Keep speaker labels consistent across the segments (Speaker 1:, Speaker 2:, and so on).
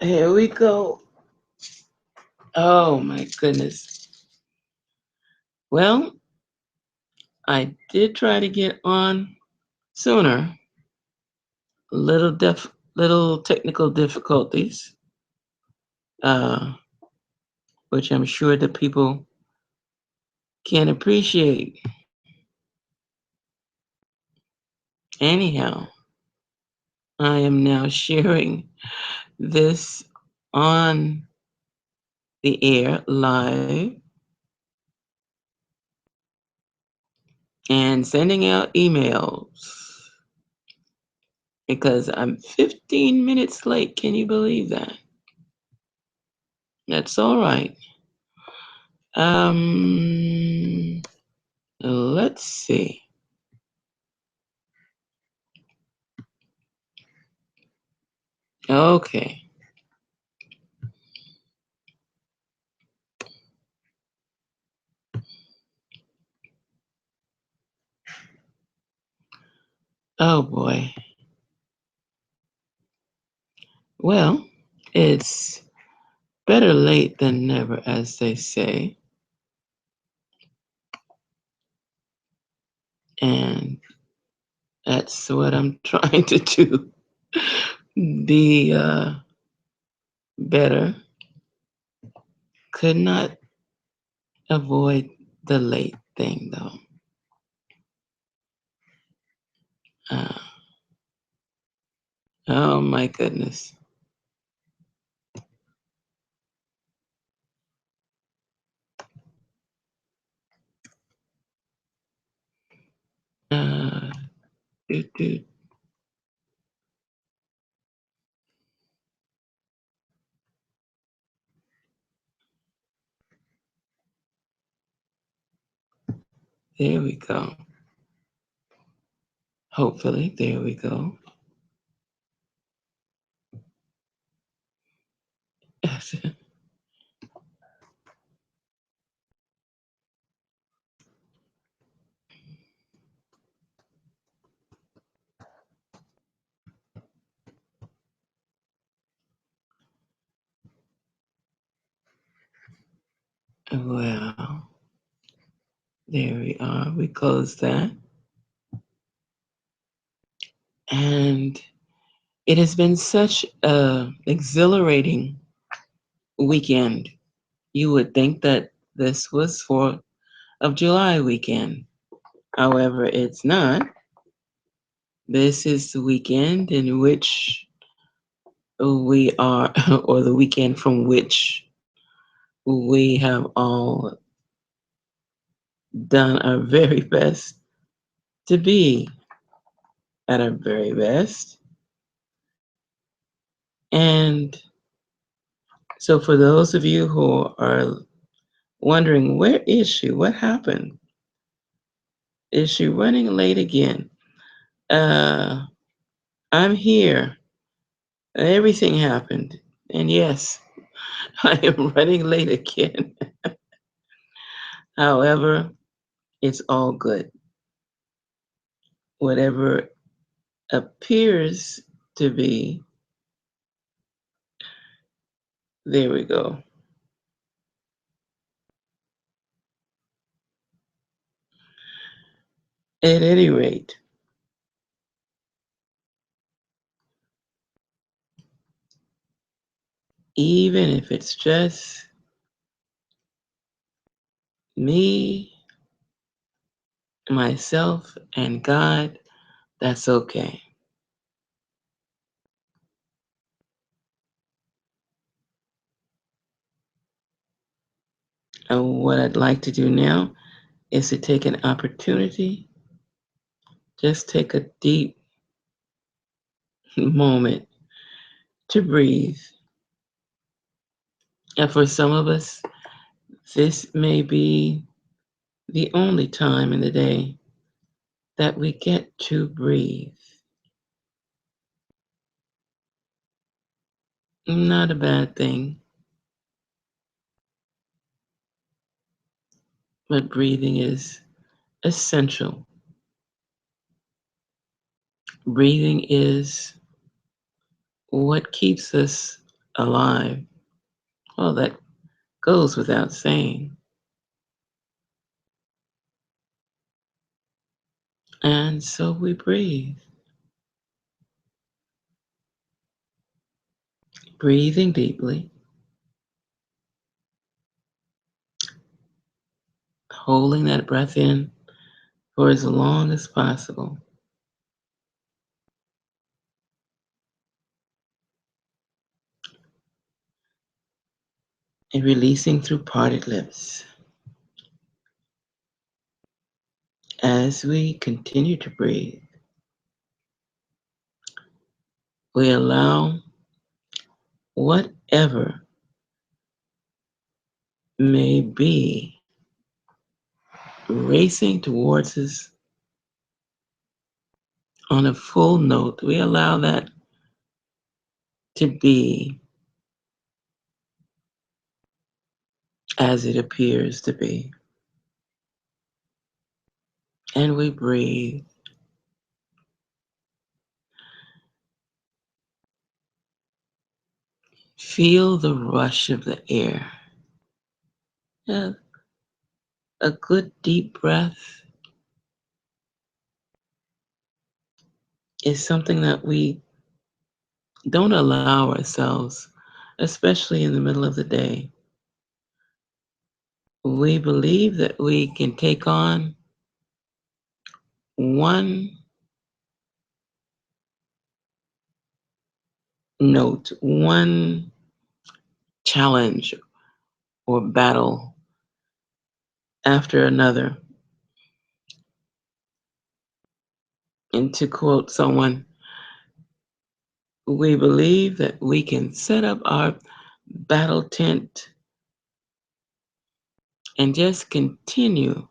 Speaker 1: Here we go. Oh my goodness. Well, I did try to get on sooner. Little technical difficulties, uh, which I'm sure the people can appreciate. Anyhow, I am now sharing this on the air live and sending out emails because I'm 15 minutes late. Can you believe that? That's all right. Um, let's see. Okay. Oh boy. Well, it's better late than never, as they say. And that's what I'm trying to do. Be better. Could not avoid the late thing, though. Uh, oh my goodness. Uh, do, do. There we go. Hopefully, there we go. Well, there we are. We closed that. And it has been such a exhilarating weekend. You would think that this was 4th of July weekend. However, it's not. This is the weekend in which we are, or the weekend from which we have all done our very best to be at our very best. And so, for those of you who are wondering, where is she? What happened? Is she running late again? Uh, I'm here. Everything happened. And yes, I am running late again. However, it's all good. Whatever appears to be, there we go. At any rate, even if it's just me, myself, and God, that's okay. And what I'd like to do now is to take an opportunity, just take a deep moment to breathe. And for some of us, this may be the only time in the day that we get to breathe. Not a bad thing, but breathing is essential. Breathing is what keeps us alive? Well, that goes without saying. And so we breathe, breathing deeply, holding that breath in for as long as possible, and releasing through parted lips. As we continue to breathe, we allow whatever may be racing towards us on a full note. We allow that to be as it appears to be. And we breathe. Feel the rush of the air. Yeah, a good deep breath is something that we don't allow ourselves, especially in the middle of the day. We believe that we can take on one note, one challenge or battle after another. And to quote someone, we believe that we can set up our battle tent and just continue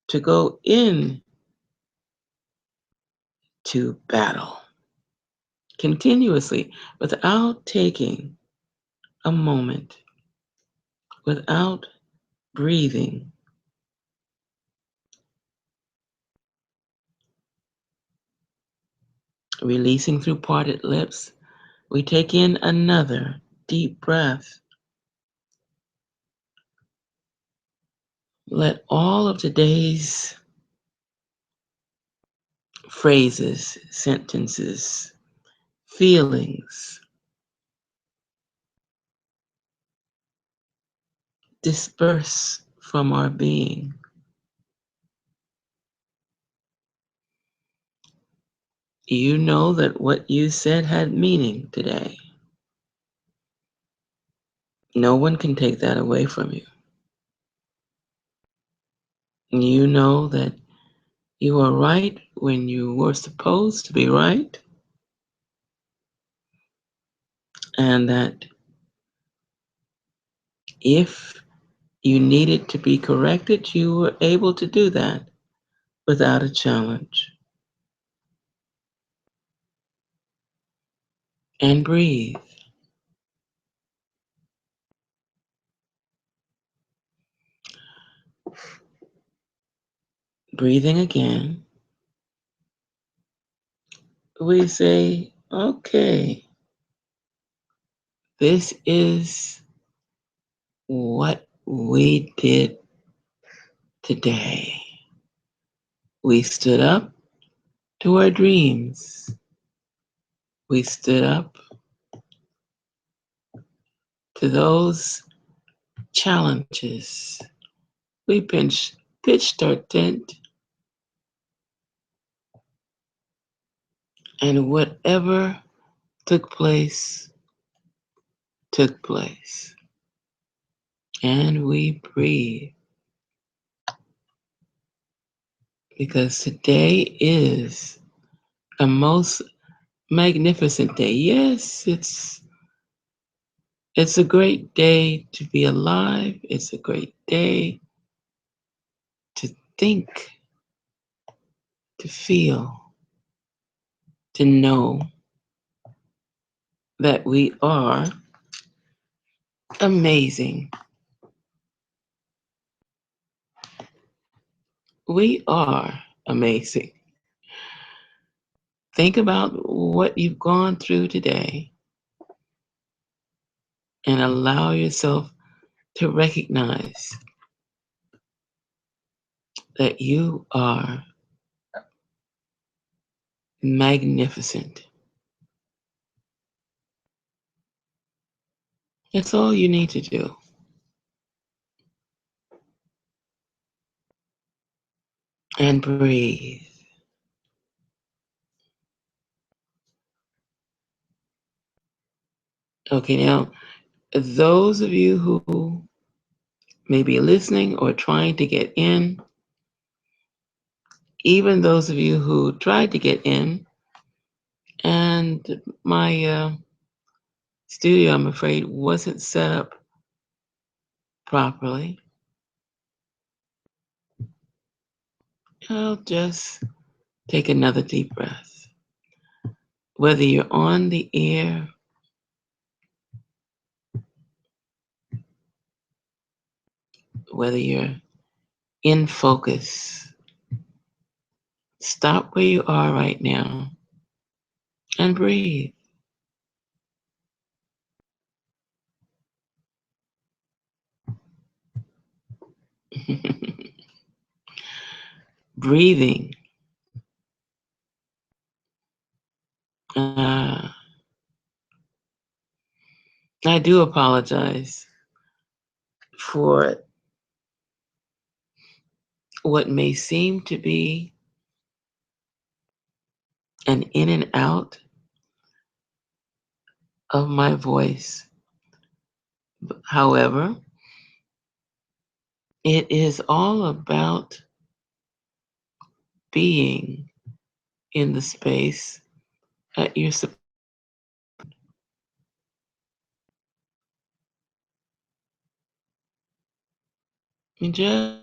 Speaker 1: to go in to battle continuously without taking a moment, without breathing, releasing through parted lips. We take in another deep breath. Let all of today's phrases, sentences, feelings disperse from our being. You know that what you said had meaning today. No one can take that away from you. You know that you are right when you were supposed to be right, and that if you needed to be corrected, you were able to do that without a challenge. And breathe. Breathing again, we say, okay, this is what we did today. We stood up to our dreams. We stood up to those challenges. We pitched our tent, and whatever took place, took place. And we breathe because today is a most magnificent day. Yes, it's a great day to be alive. It's a great day to think, to feel, to know that we are amazing. We are amazing. Think about what you've gone through today and allow yourself to recognize that you are magnificent. That's all you need to do. And breathe. Okay, now, those of you who may be listening or trying to get in, even those of you who tried to get in, and my studio, I'm afraid, wasn't set up properly, I'll just take another deep breath. Whether you're on the air, whether you're in focus, stop where you are right now and breathe. Breathing. Uh, I do apologize for what may seem to be an in and out of my voice. However, it is all about being in the space that you're supposed to. Just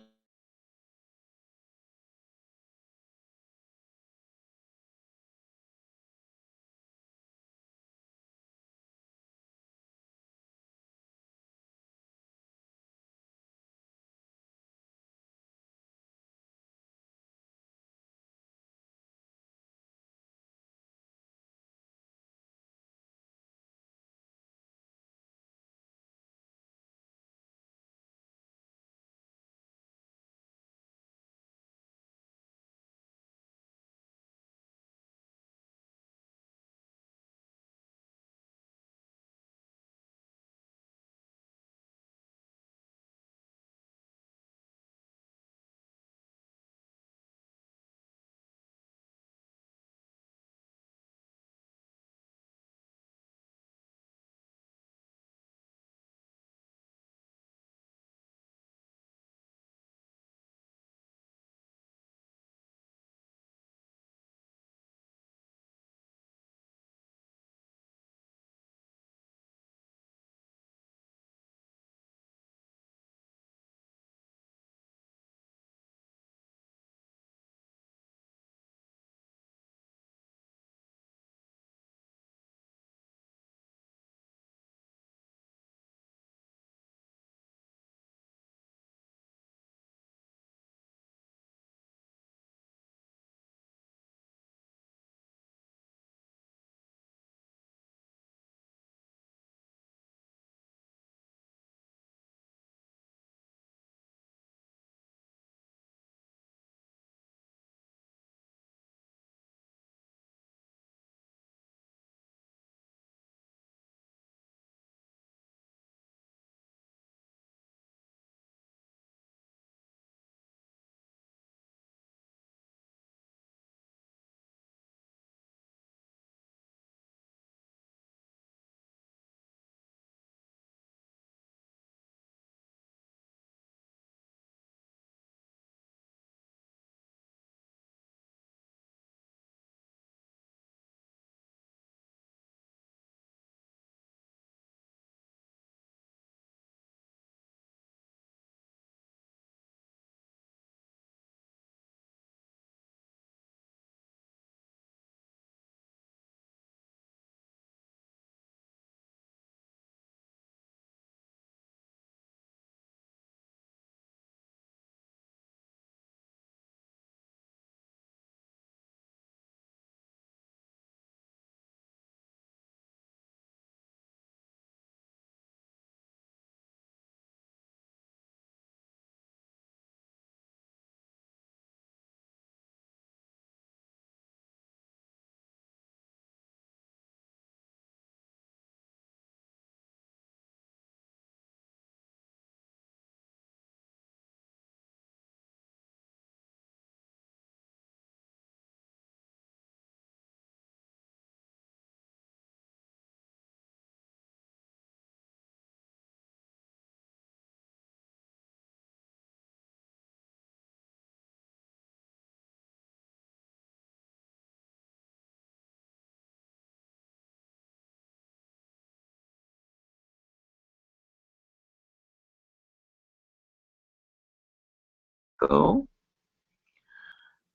Speaker 1: go?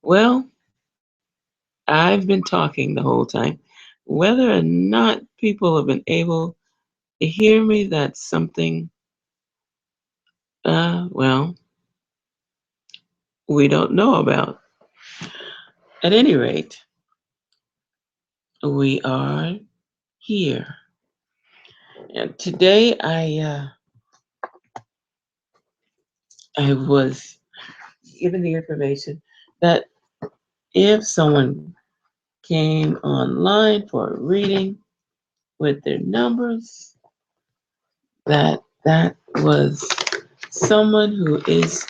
Speaker 1: Well, I've been talking the whole time. Whether or not people have been able to hear me, that's something, well, we don't know about. At any rate, we are here. And today I was given the information that if someone came online for a reading with their numbers, that was someone who is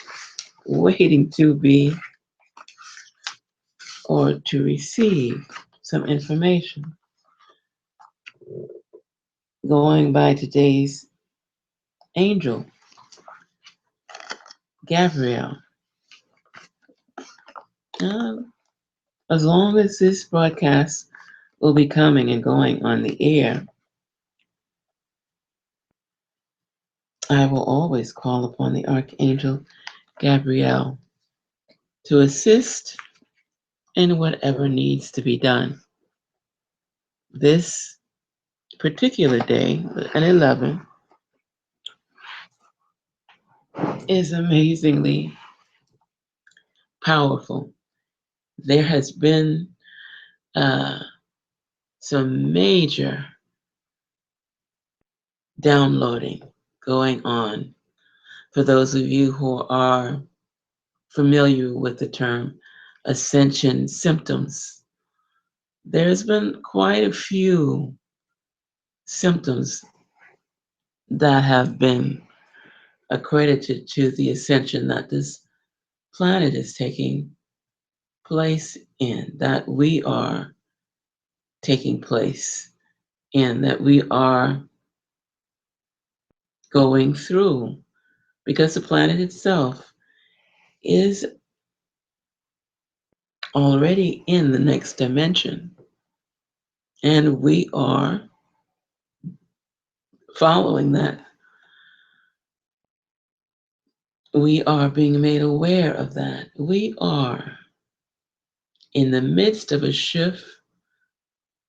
Speaker 1: waiting to be or to receive some information. Going by today's angel, Gabrielle. Uh, as long as this broadcast will be coming and going on the air, I will always call upon the Archangel Gabrielle to assist in whatever needs to be done. This particular day, at 11, is amazingly powerful. There has been uh, some major downloading going on for those of you who are familiar with the term ascension symptoms. There's been quite a few symptoms that have been accredited to the ascension that this planet is taking place in, that we are taking place in, that we are going through, because the planet itself is already in the next dimension. And we are following that. We are being made aware of that. We are in the midst of a shift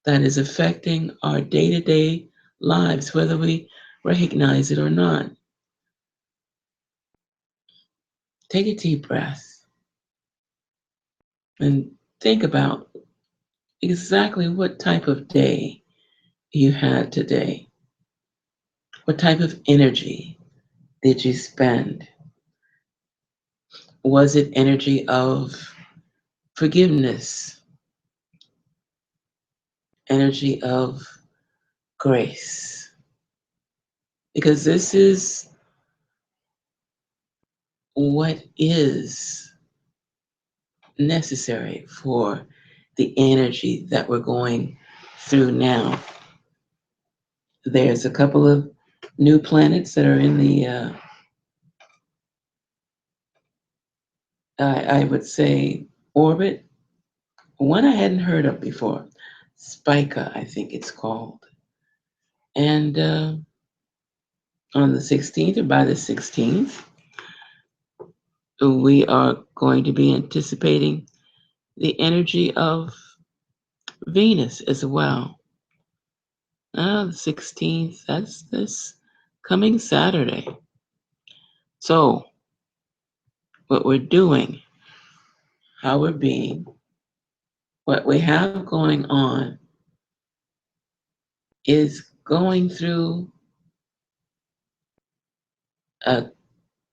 Speaker 1: that is affecting our day to day lives, whether we recognize it or not. Take a deep breath and think about exactly what type of day you had today. What type of energy did you spend? Was it energy of forgiveness, energy of grace? Because this is what is necessary for the energy that we're going through now. There's a couple of new planets that are in the, I would say, orbit. One I hadn't heard of before, Spica, I think it's called. And on the 16th, or by the 16th, we are going to be anticipating the energy of Venus as well. The 16th, that's this coming Saturday. So, what we're doing, how we're being, what we have going on is going through a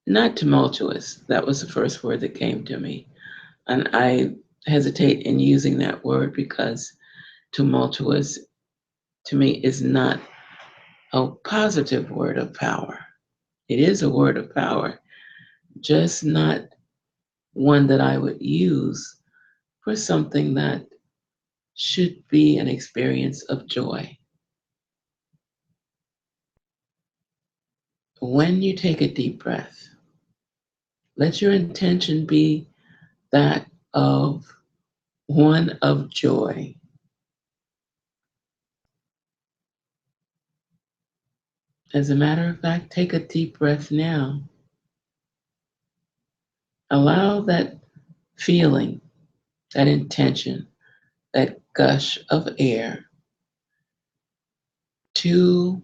Speaker 1: not tumultuous. That was the first word that came to me. And I hesitate in using that word because tumultuous to me is not a positive word of power. It is a word of power, just not one that I would use for something that should be an experience of joy. When you take a deep breath, let your intention be that of one of joy. As a matter of fact, take a deep breath now. Allow that feeling, that intention, that gush of air to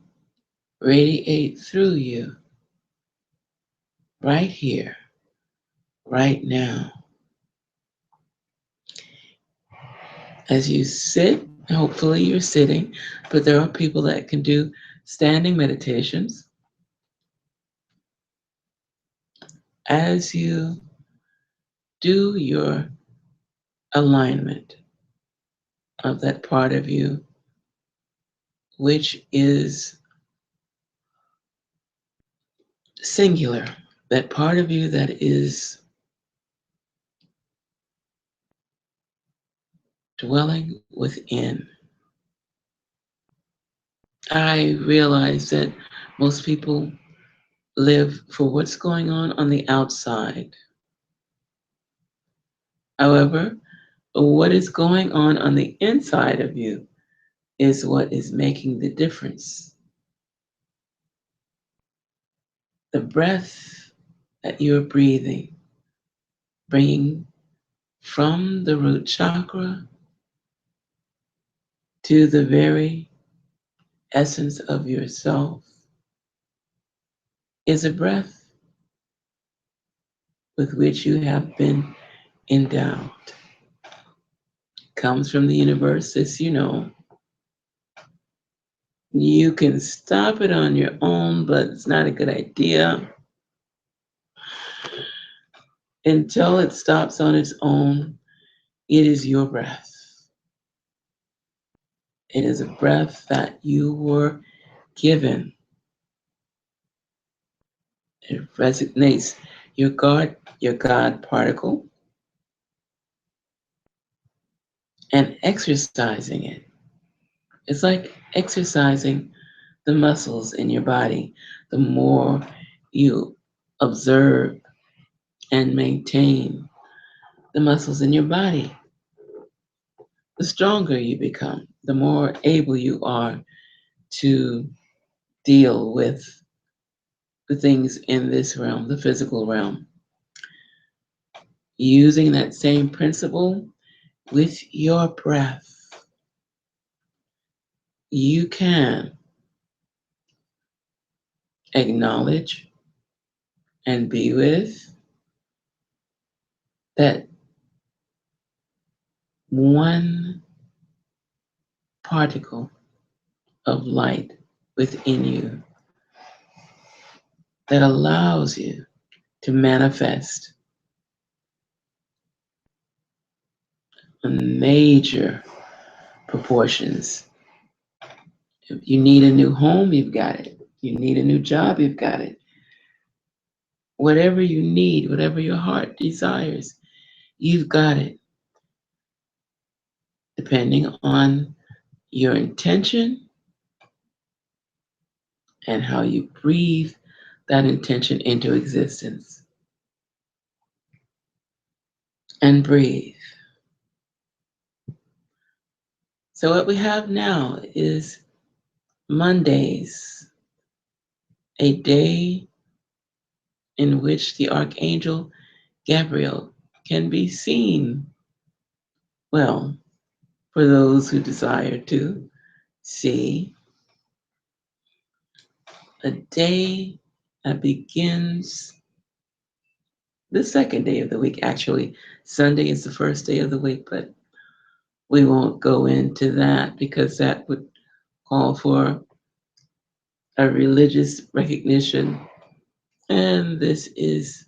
Speaker 1: radiate through you right here, right now. As you sit, hopefully you're sitting, but there are people that can do standing meditations. As you do your alignment of that part of you, which is singular, that part of you that is dwelling within. I realize that most people live for what's going on the outside. However, what is going on the inside of you is what is making the difference. The breath that you're breathing, bringing from the root chakra to the very essence of yourself, is a breath with which you have been endowed. Comes from the universe, as you know. You can stop it on your own, but it's not a good idea. Until it stops on its own, it is your breath. It is a breath that you were given. It resonates your God particle, and exercising it. It's like exercising the muscles in your body. The more you observe and maintain the muscles in your body, the stronger you become, the more able you are to deal with the things in this realm, the physical realm. Using that same principle with your breath, you can acknowledge and be with that one particle of light within you that allows you to manifest major proportions. If you need a new home, you've got it. You need a new job, you've got it. Whatever you need, whatever your heart desires, you've got it. Depending on your intention and how you breathe that intention into existence. And breathe. So, what we have now is Mondays, a day in which the Archangel Gabriel can be seen. Well, for those who desire to see, a day that begins the second day of the week. Actually, Sunday is the first day of the week, but we won't go into that because that would call for a religious recognition. And this is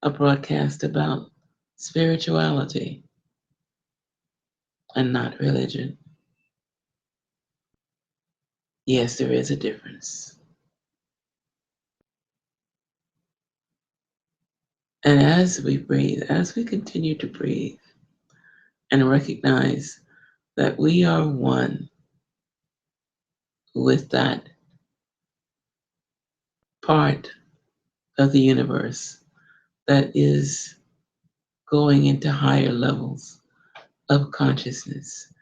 Speaker 1: a broadcast about spirituality and not religion. Yes, there is a difference. And as we breathe, as we continue to breathe and recognize that we are one with that part of the universe that is going into higher levels of consciousness,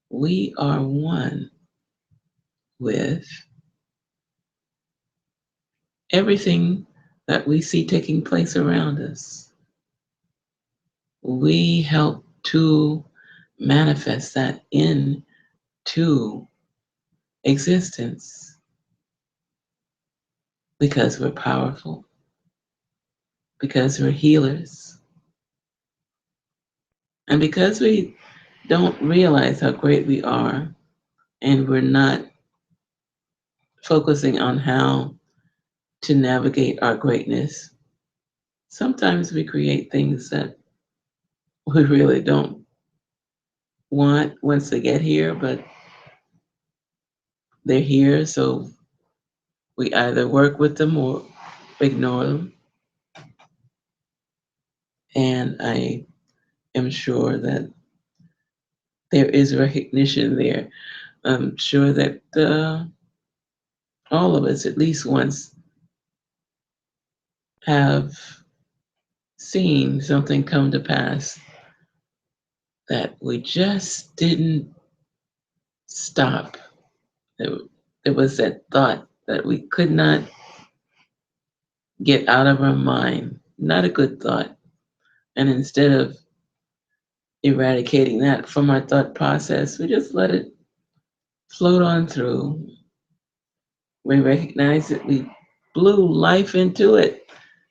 Speaker 1: we are one with everything that we see taking place around us. we help to manifest that into existence because we're powerful, because we're healers, and because we don't realize how great we are and we're not focusing on how to navigate our greatness. Sometimes we create things that we really don't want once they get here, but they're here, so we either work with them or ignore them. And I am sure that there is recognition there. I'm sure that all of us, at least once, have seen something come to pass that we just didn't stop. There was that thought that we could not get out of our mind, not a good thought. And instead of eradicating that from our thought process, we just let it float on through. We recognize that we blew life into it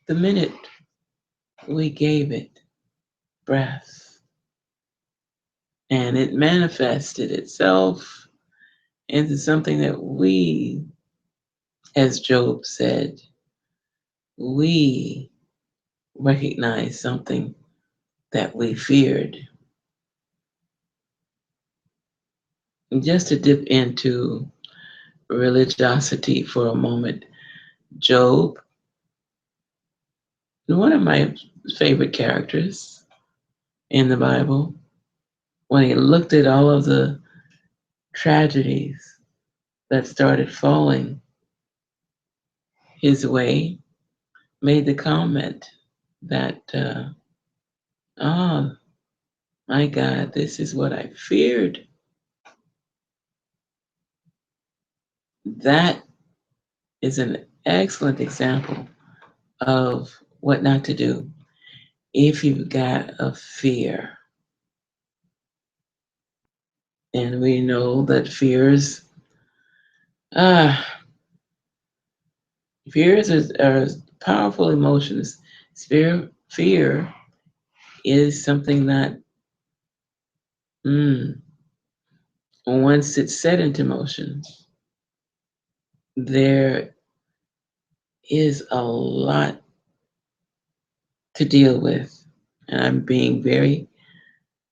Speaker 1: the minute we gave it breath. And it manifested itself into something that we, as Job said, we recognize something that we feared. And just to dip into religiosity for a moment, Job, one of my favorite characters in the Bible, when he looked at all of the tragedies that started falling his way, made the comment that, oh my God, this is what I feared. That is an excellent example of what not to do if you've got a fear. And we know that ah, fears are powerful emotions. Fear is something that, mm, once it's set into motion, there is a lot to deal with. And I'm being very,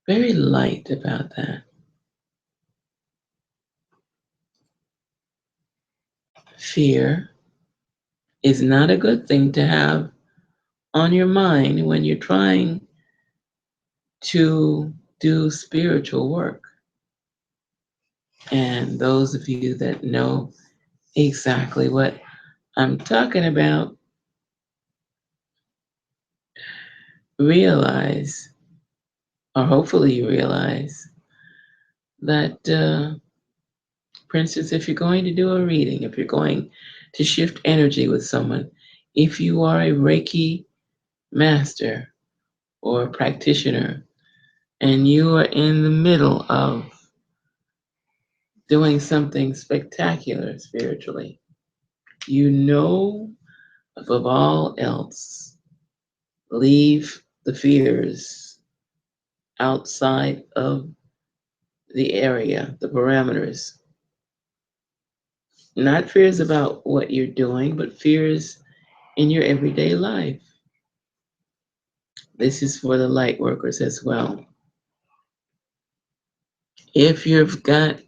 Speaker 1: very light about that. Fear is not a good thing to have on your mind when you're trying to do spiritual work. And those of you that know exactly what I'm talking about realize, or hopefully you realize, that, for instance, if you're going to do a reading, if you're going to shift energy with someone, if you are a Reiki master or practitioner and you are in the middle of doing something spectacular spiritually, you know above all else, leave the fears outside of the area, the parameters. Not fears about what you're doing, but fears in your everyday life. This is for the light workers as well. If you've got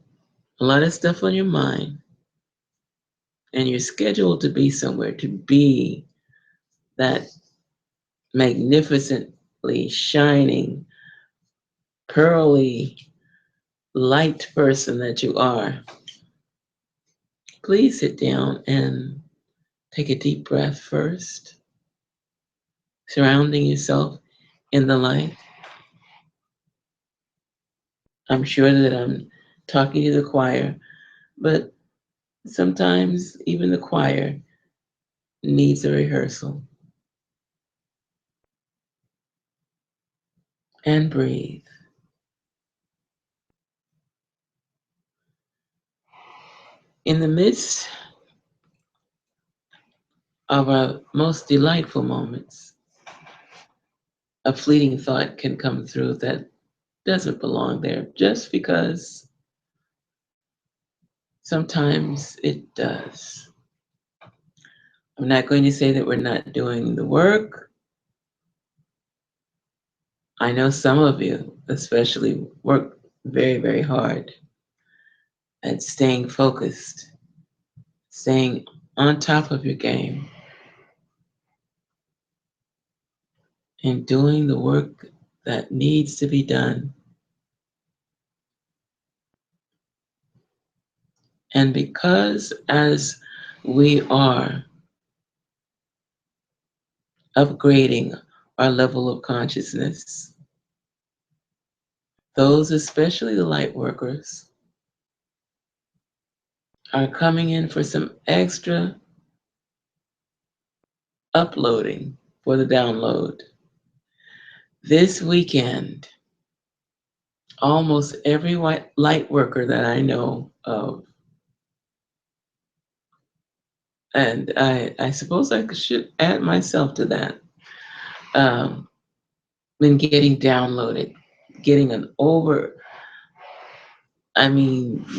Speaker 1: a lot of stuff on your mind and you're scheduled to be somewhere, to be that magnificently shining, pearly light person that you are, please sit down and take a deep breath first, surrounding yourself in the light. I'm sure that I'm talking to the choir, but sometimes even the choir needs a rehearsal. and breathe. In the midst of our most delightful moments, a fleeting thought can come through that doesn't belong there just because sometimes it does. I'm not going to say that we're not doing the work. I know some of you, especially, work very, very hard at staying focused, staying on top of your game, and doing the work that needs to be done. And because as we are upgrading our level of consciousness, those, especially the light workers, are coming in for some extra uploading for the download. This weekend, almost every light worker that I know of, and I suppose I should add myself to that, um, been getting downloaded, getting an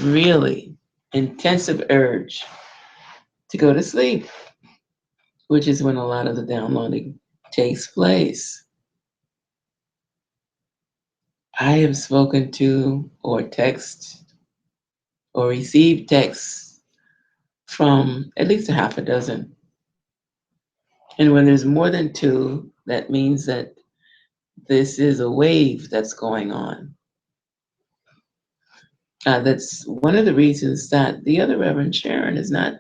Speaker 1: really intensive urge to go to sleep, which is when a lot of the downloading takes place. I have spoken to or received texts from at least a half a dozen. And when there's more than two, that means that this is a wave that's going on. That's one of the reasons that the other Reverend Sharon is not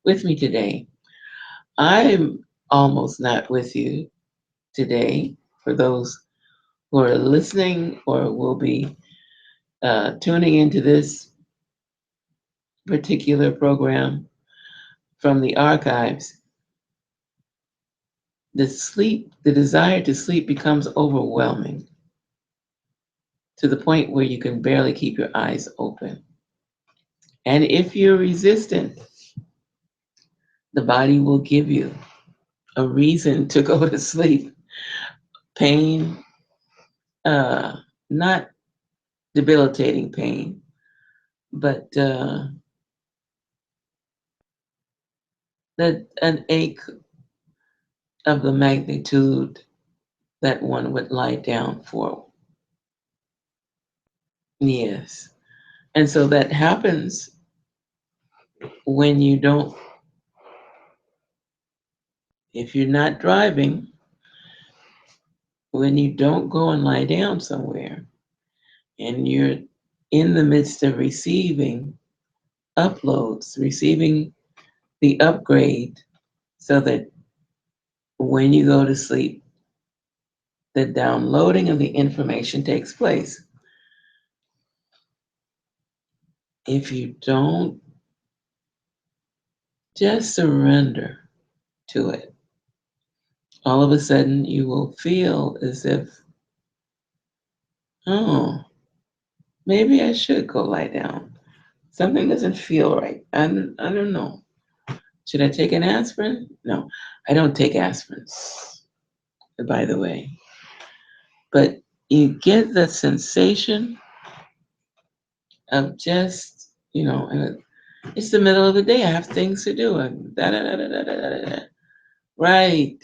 Speaker 1: with me today. I'm almost not with you today. For those who are listening or will be tuning into this particular program from the archives, the desire to sleep becomes overwhelming to the point where you can barely keep your eyes open. And if you're resistant, the body will give you a reason to go to sleep. Pain, not debilitating pain, but that an ache of the magnitude that one would lie down for. Yes. And so that happens when you don't, if you're not driving, when you don't go and lie down somewhere and you're in the midst of receiving uploads, receiving the upgrade so that when you go to sleep, the downloading of the information takes place. If you don't just surrender to it, all of a sudden you will feel as if, oh, maybe I should go lie down. Something doesn't feel right. I don't know. Should I take an aspirin? No, I don't take aspirins, by the way. But you get the sensation of just, and it's the middle of the day. I have things to do. And da, da, da, da, da, da, da, da. Right.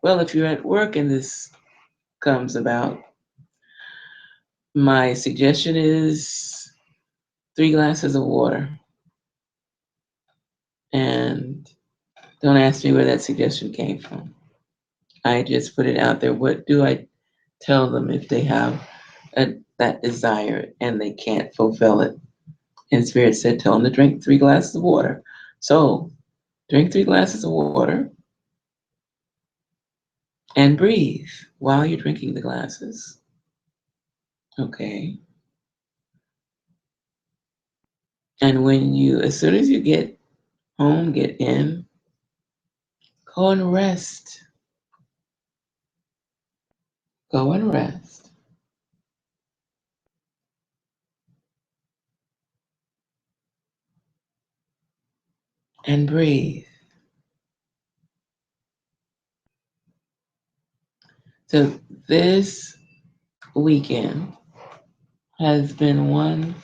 Speaker 1: Well, if you're at work and this comes about, my suggestion is 3 glasses of water. And don't ask me where that suggestion came from. I just put it out there. What do I tell them if they have that desire and they can't fulfill it? And Spirit said, tell them to drink 3 glasses of water. So drink 3 glasses of water and breathe while you're drinking the glasses. Okay. And as soon as you get home, get in, go and rest. Go and rest and breathe. So, this weekend has been one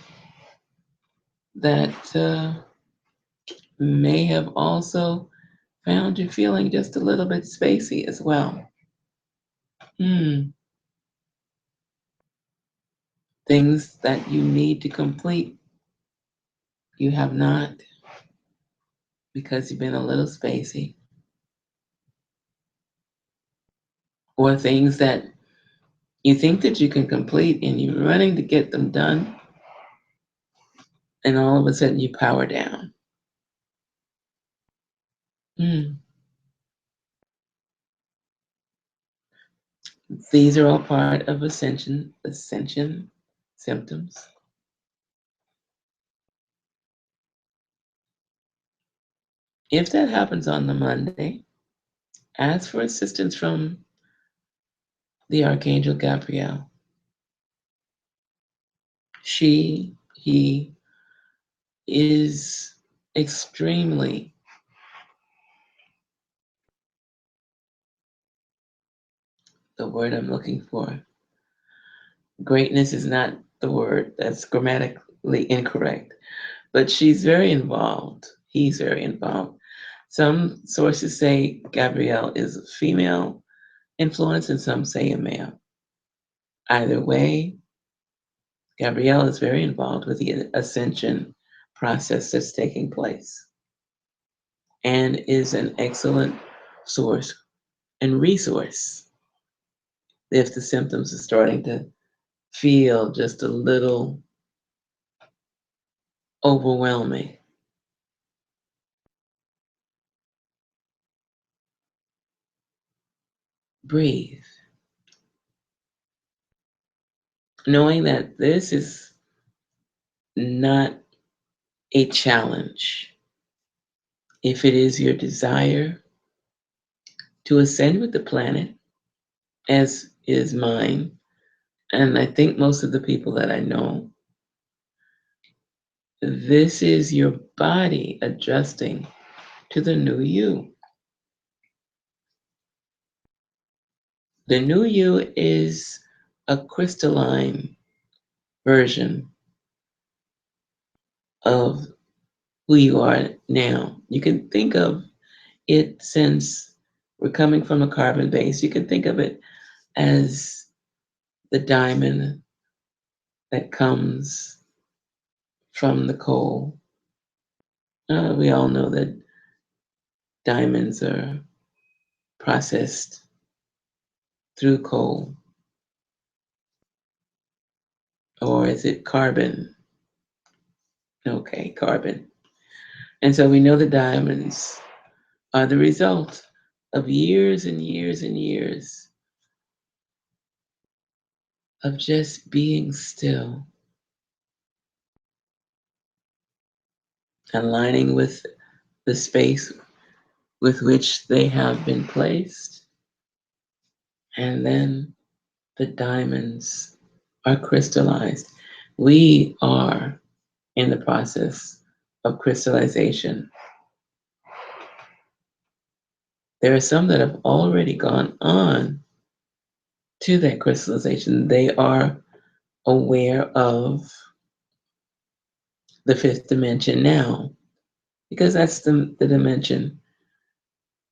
Speaker 1: that may have also found you feeling just a little bit spacey as well. Hmm. Things that you need to complete, you have not because you've been a little spacey, or things that you think that you can complete and you're running to get them done, and all of a sudden you power down. Hmm. These are all part of ascension symptoms. If that happens on the Monday, ask for assistance from the Archangel Gabriel. He is extremely, the word I'm looking for, greatness is not the word, that's grammatically incorrect, but she's very involved. He's very involved. Some sources say Gabrielle is a female influence, and some say a male. Either way, Gabrielle is very involved with the ascension process that's taking place and is an excellent source and resource if the symptoms are starting to feel just a little overwhelming. Breathe, knowing that this is not a challenge. If it is your desire to ascend with the planet, as is mine, and I think most of the people that I know, this is your body adjusting to the new you. The new you is a crystalline version of who you are now. You can think of it, since we're coming from a carbon base, you can think of it as the diamond that comes from the coal. We all know that diamonds are processed through coal, or is it carbon? Okay, carbon. And so we know the diamonds are the result of years and years and years of just being still, aligning with the space with which they have been placed, and then the diamonds are crystallized. We are in the process of crystallization. There are some that have already gone on to that crystallization. They are aware of the fifth dimension now, because that's the dimension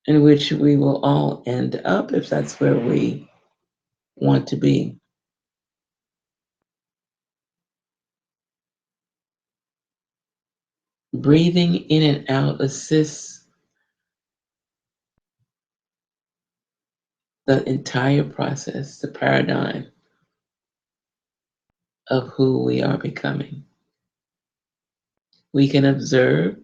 Speaker 1: in which we will all end up if that's where we want to be. Breathing in and out assists the entire process, the paradigm of who we are becoming. We can observe,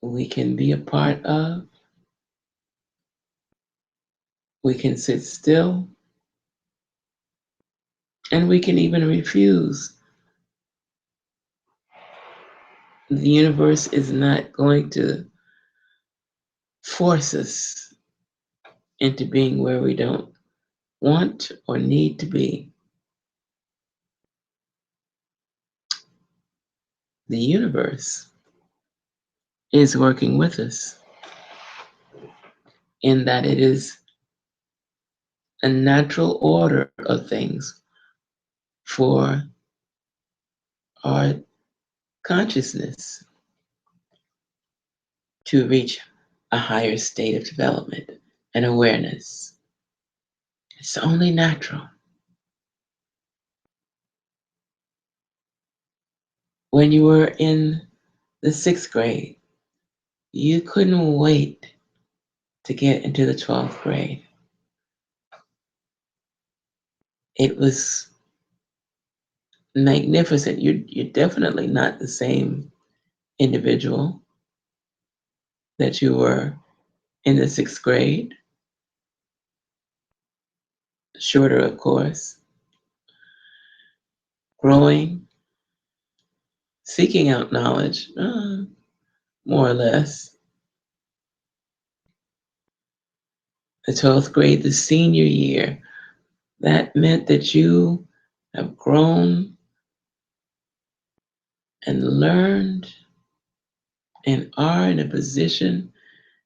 Speaker 1: we can be a part of, we can sit still, and we can even refuse. The universe is not going to force us into being where we don't want or need to be. The universe is working with us in that it is a natural order of things for our consciousness to reach a higher state of development and awareness. It's only natural. When you were in the sixth grade, you couldn't wait to get into the 12th grade. It was magnificent. You're definitely not the same individual that you were in the sixth grade, shorter, of course, growing, seeking out knowledge, more or less. The 12th grade, the senior year, that meant that you have grown and learned and are in a position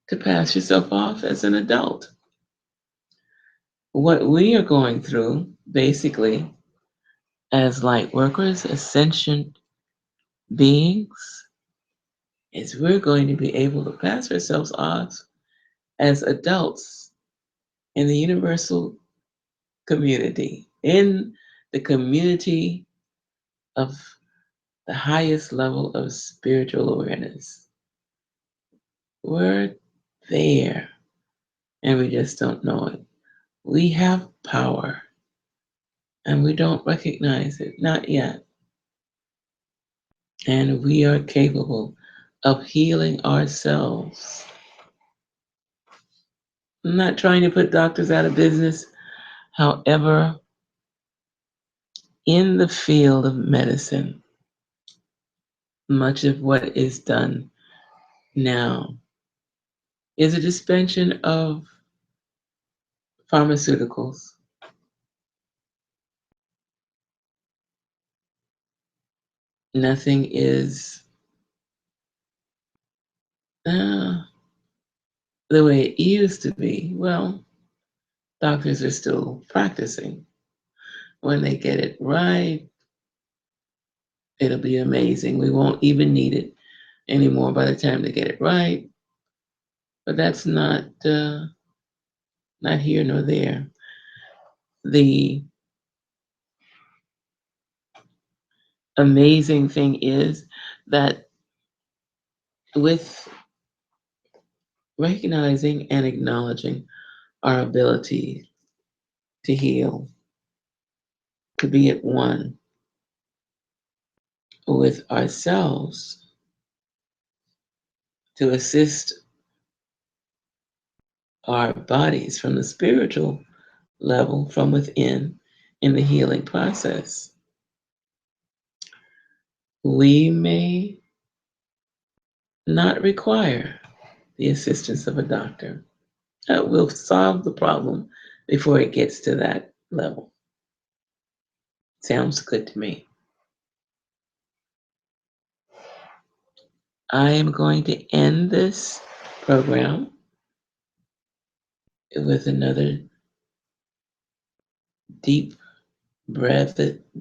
Speaker 1: to pass yourself off as an adult. What we are going through, basically, as light workers, as sentient beings, is we're going to be able to pass ourselves off as adults in the universal community, in the community of the highest level of spiritual awareness. We're there and we just don't know it. We have power and we don't recognize it, not yet. And we are capable of healing ourselves. I'm not trying to put doctors out of business. However, in the field of medicine, much of what is done now is a dispensation of pharmaceuticals. Nothing is uh, the way it used to be. Well, doctors are still practicing. When they get it right, it'll be amazing. We won't even need it anymore by the time they get it right. But that's not here nor there. The amazing thing is that with recognizing and acknowledging our ability to heal, to be at one with ourselves, to assist our bodies from the spiritual level from within in the healing process, we may not require the assistance of a doctor. We'll solve the problem before it gets to that level. Sounds good to me. I am going to end this program with another deep breath,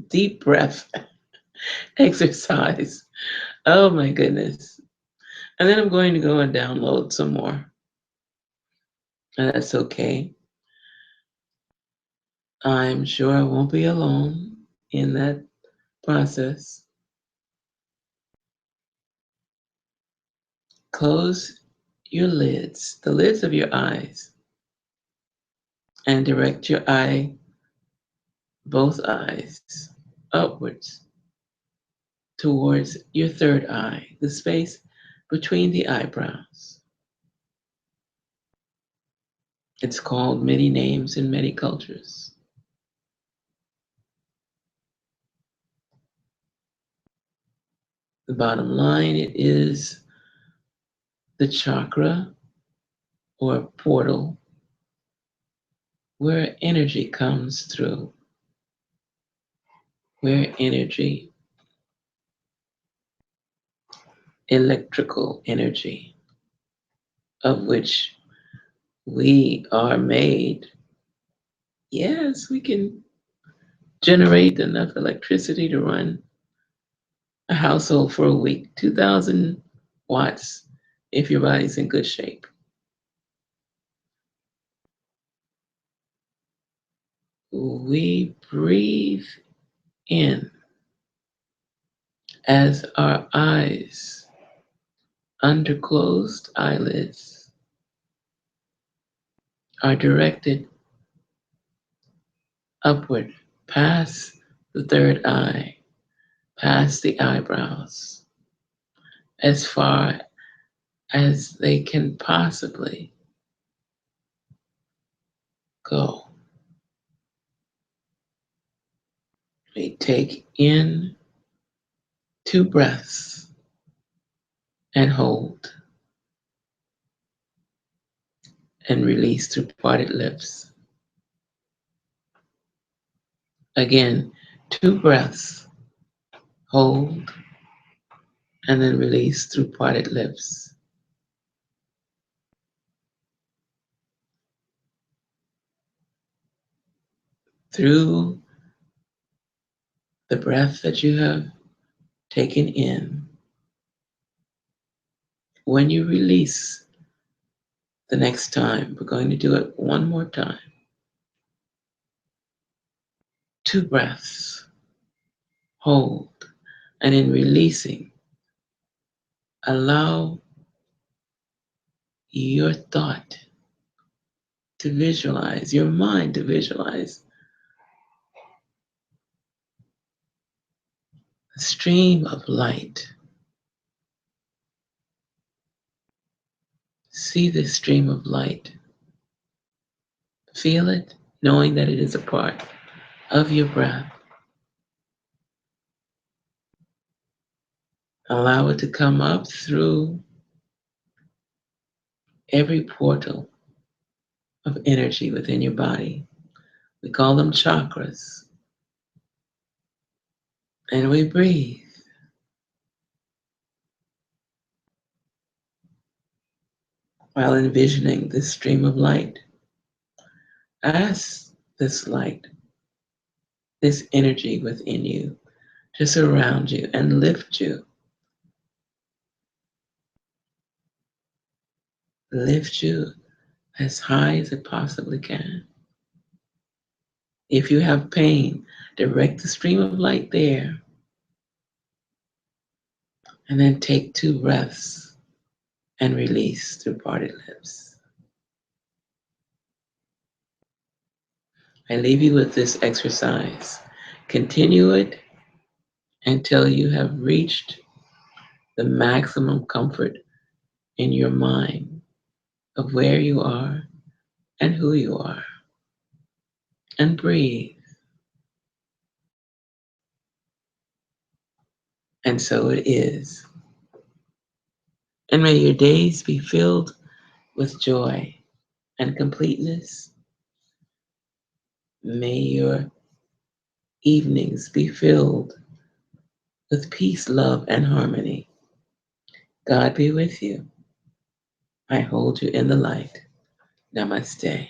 Speaker 1: deep breath exercise. Oh my goodness. And then I'm going to go and download some more. And that's okay. I'm sure I won't be alone in that process. Close your lids, the lids of your eyes, and direct your eye, both eyes, upwards towards your third eye, the space between the eyebrows. It's called many names in many cultures. The bottom line, it is the chakra or a portal where energy comes through, where energy, electrical energy, of which we are made. Yes, we can generate enough electricity to run a household for a week, 2,000 watts, if your body's in good shape. We breathe in as our eyes, under closed eyelids, are directed upward, past the third eye, past the eyebrows, as far as they can possibly go. We take in 2 breaths and hold and release through parted lips. Again, 2 breaths, hold, and then release through parted lips. Through the breath that you have taken in, when you release the next time, we're going to do it one more time. 2 breaths, hold, and in releasing, allow your thought to visualize, your mind to visualize a stream of light. See this stream of light. Feel it, knowing that it is a part of your breath. Allow it to come up through every portal of energy within your body. We call them chakras. And we breathe. While envisioning this stream of light, ask this light, this energy within you, to surround you and lift you. Lift you as high as it possibly can. If you have pain, direct the stream of light there. And then take 2 breaths and release through parted lips. I leave you with this exercise. Continue it until you have reached the maximum comfort in your mind of where you are and who you are. And breathe. And so it is. And may your days be filled with joy and completeness. May your evenings be filled with peace, love, and harmony. God be with you. I hold you in the light. Namaste.